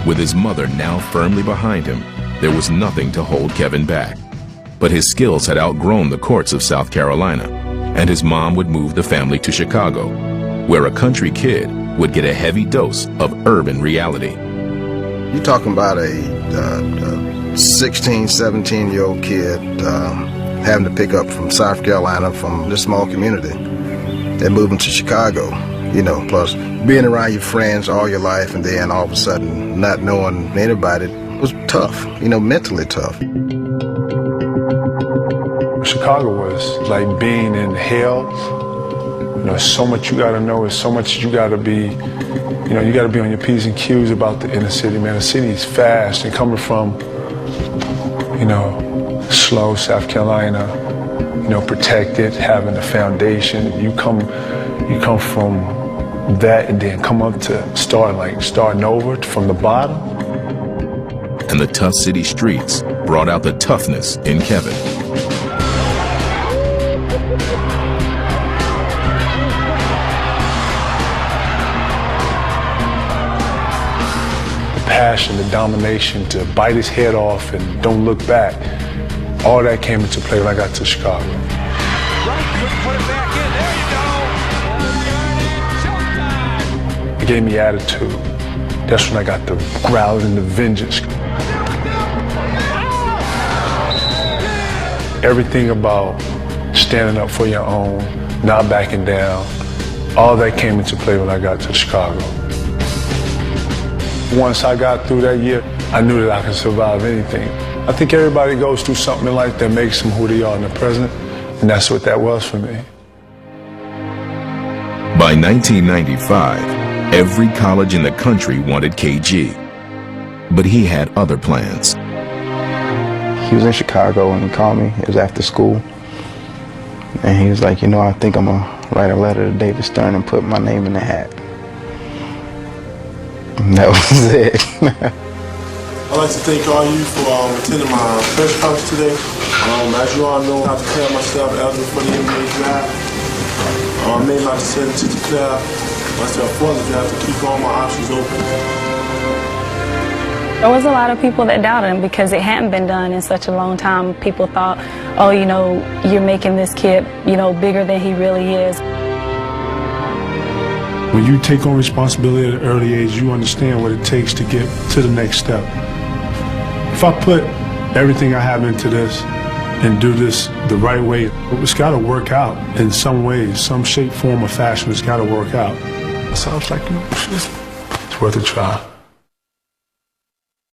With his mother now firmly behind him, there was nothing to hold Kevin back. But his skills had outgrown the courts of South Carolina, and his mom would move the family to Chicago, where a country kid would get a heavy dose of urban reality. You're talking about a 16, 17-year-old kid having to pick up from South Carolina, from this small community, and moving to Chicago, you know, plus being around your friends all your life, and then all of a sudden not knowing anybody was tough, you know, mentally tough. Chicago was like being in hell. You know, so much you gotta know, so much you gotta be, you know, you gotta be on your P's and Q's about the inner city, man. The city is fast, and coming from, you know, slow South Carolina, you know, protected, having a foundation. You come from that and then come up to starting over from the bottom. And the tough city streets brought out the toughness in Kevin. Passion, the domination to bite his head off and don't look back. All that came into play when I got to Chicago. It gave me attitude. That's when I got the growl and the vengeance. Everything about standing up for your own, not backing down, all that came into play when I got to Chicago. Once I got through that year, I knew that I could survive anything. I think everybody goes through something in life that makes them who they are in the present, and that's what that was for me. By 1995, every college in the country wanted KG, but he had other plans. He was in Chicago and he called me. It was after school. And he was like, you know, I think I'm gonna write a letter to David Stern and put my name in the hat. And that was it. I'd like to thank all you for attending my press conference today. As you all know, I declare myself eligible for the NBA draft. I made my decision to declare myself for the draft to keep all my options open. There was a lot of people that doubted him because it hadn't been done in such a long time. People thought, oh, you know, you're making this kid, you know, bigger than he really is. When you take on responsibility at an early age, you understand what it takes to get to the next step. If I put everything I have into this and do this the right way, it's got to work out in some ways, some shape, form, or fashion. It's got to work out. So I was like, it's worth a try.